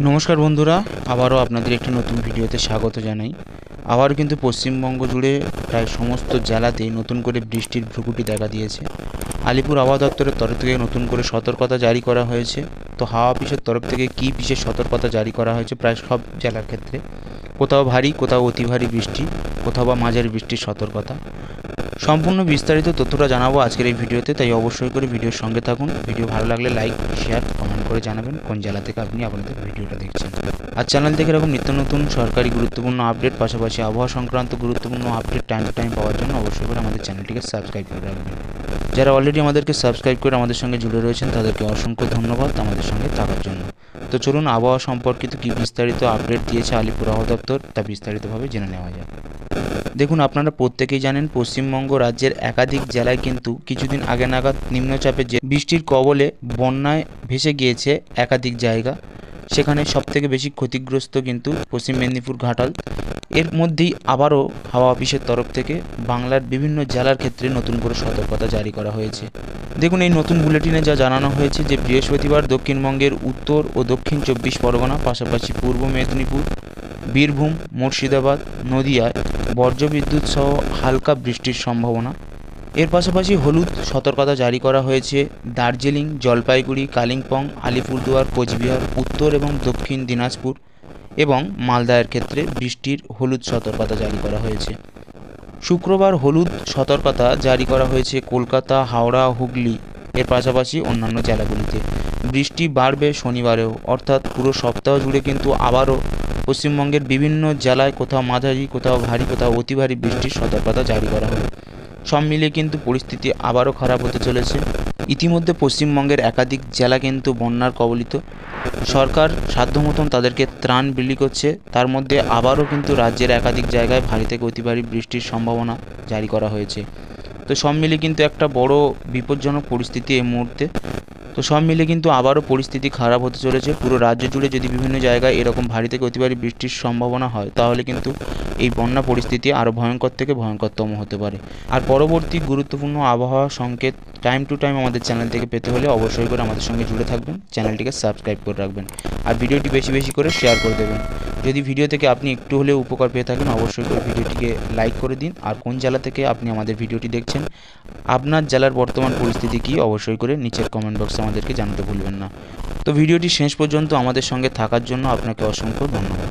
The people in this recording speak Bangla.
নমস্কার বন্ধুরা, আবারও আপনাদের একটি নতুন ভিডিওতে স্বাগত জানাই। আবার কিন্তু পশ্চিমবঙ্গ জুড়ে প্রায় সমস্ত জেলাতেই নতুন করে বৃষ্টির ভ্রুকুটি দেখা দিয়েছে। আলিপুর আবহাওয়া দপ্তরের তরফ থেকে নতুন করে সতর্কতা জারি করা হয়েছে। তো হাওয়া অফিসের তরফ থেকে কী বিশেষ সতর্কতা জারি করা হয়েছে প্রায় সব জেলার ক্ষেত্রে, কোথাও ভারী, কোথাও অতি ভারী বৃষ্টি, কোথাও বা মাঝারি বৃষ্টির সতর্কতা, সম্পূর্ণ বিস্তারিত তথ্যটা জানাবো আজকের এই ভিডিওতে। তাই অবশ্যই করে ভিডিওর সঙ্গে থাকুন। ভিডিও ভালো লাগলে লাইক, শেয়ার, কমেন্ট করে জানাবেন কোন জেলা থেকে আপনি আপনাদের ভিডিওটা দেখছেন। আর চ্যানেল থেকে এরকম নিত্য নতুন সরকারি গুরুত্বপূর্ণ আপডেট, পাশাপাশি আবহাওয়া সংক্রান্ত গুরুত্বপূর্ণ আপডেট টাইম টু টাইম পাওয়ার জন্য অবশ্যই করে আমাদের চ্যানেলটিকে সাবস্ক্রাইব করে রাখবেন। যারা অলরেডি আমাদেরকে সাবস্ক্রাইব করে আমাদের সঙ্গে জুড়ে রয়েছেন তাদেরকে অসংখ্য ধন্যবাদ আমাদের সঙ্গে থাকার জন্য। তো চলুন আবহাওয়া সম্পর্কিত কী বিস্তারিত আপডেট দিয়েছে আলিপুর আবহাওয়া দপ্তর তা বিস্তারিতভাবে জেনে নেওয়া যায়। দেখুন, আপনারা প্রত্যেকেই জানেন পশ্চিমবঙ্গ রাজ্যের একাধিক জেলায় কিন্তু কিছুদিন আগে নাগাদ নিম্নচাপের যে বৃষ্টির কবলে বন্যায় ভেসে গিয়েছে একাধিক জায়গা। সেখানে সবথেকে বেশি ক্ষতিগ্রস্ত কিন্তু পশ্চিম মেদিনীপুর, ঘাটাল। এর মধ্যেই আবারও হাওয়া অফিসের তরফ থেকে বাংলার বিভিন্ন জেলার ক্ষেত্রে নতুন করে সতর্কতা জারি করা হয়েছে। দেখুন, এই নতুন বুলেটিনে যা জানানো হয়েছে যে বৃহস্পতিবার দক্ষিণবঙ্গের উত্তর ও দক্ষিণ 24 পরগনা, পাশাপাশি পূর্ব মেদিনীপুর, বীরভূম, মুর্শিদাবাদ, নদিয়ায় বজ্রবিদ্যুৎ সহ হালকা বৃষ্টির সম্ভাবনা। এর পাশাপাশি হলুদ সতর্কতা জারি করা হয়েছে দার্জিলিং, জলপাইগুড়ি, কালিম্পং, আলিপুরদুয়ার, কোচবিহার, উত্তর এবং দক্ষিণ দিনাজপুর এবং মালদার ক্ষেত্রে বৃষ্টির হলুদ সতর্কতা জারি করা হয়েছে। শুক্রবার হলুদ সতর্কতা জারি করা হয়েছে কলকাতা, হাওড়া, হুগলি এর পাশাপাশি অন্যান্য জেলাগুলিতে। বৃষ্টি বাড়বে শনিবারেও, অর্থাৎ পুরো সপ্তাহ জুড়ে কিন্তু আবারও পশ্চিমবঙ্গের বিভিন্ন জেলায় কোথাও মাঝারি, কোথাও ভারী, কোথাও অতি ভারী বৃষ্টির সতর্কতা জারি করা হলো। সব মিলিয়ে কিন্তু পরিস্থিতি আবারও খারাপ হতে চলেছে। ইতিমধ্যে পশ্চিমবঙ্গের একাধিক জেলা কিন্তু বন্যার কবলিত। সরকার সাধ্য মতন তাদেরকে ত্রাণ বিলি করছে। তার মধ্যে আবারও কিন্তু রাজ্যের একাধিক জায়গায় ভারী থেকে অতি ভারী বৃষ্টির সম্ভাবনা জারি করা হয়েছে। তো সব মিলিয়ে কিন্তু একটা বড় বিপজ্জনক পরিস্থিতি এই মুহূর্তে। তো সব মিলে কিন্তু আবারও পরিস্থিতি খারাপ হতে চলেছে পুরো রাজ্য জুড়ে। যদি বিভিন্ন জায়গায় এরকম ভারী থেকে অতি ভারী বৃষ্টির সম্ভাবনা হয় তাহলে কিন্তু এই বন্যা পরিস্থিতি আরও ভয়ঙ্কর থেকে ভয়ঙ্করতম হতে পারে। আর পরবর্তী গুরুত্বপূর্ণ আবহাওয়া সংকেত টাইম টু টাইম আমাদের চ্যানেল থেকে পেতে হলে অবশ্যই করে আমাদের সঙ্গে জুড়ে থাকবেন, চ্যানেলটিকে সাবস্ক্রাইব করে রাখবেন আর ভিডিওটি বেশি বেশি করে শেয়ার করে দেবেন। যদি ভিডিও থেকে আপনি একটু হলেও উপকার পেয়ে থাকেন অবশ্যই করে ভিডিওটিকে লাইক করে দিন। আর কোন জেলা থেকে আপনি আমাদের ভিডিওটি দেখছেন, আপনার জেলার বর্তমান পরিস্থিতি কী অবশ্যই করে নিচের কমেন্ট বক্সে আমাদেরকে জানাতে ভুলবেন না। তো ভিডিওটি শেষ পর্যন্ত আমাদের সঙ্গে থাকার জন্য আপনাকে অসংখ্য ধন্যবাদ।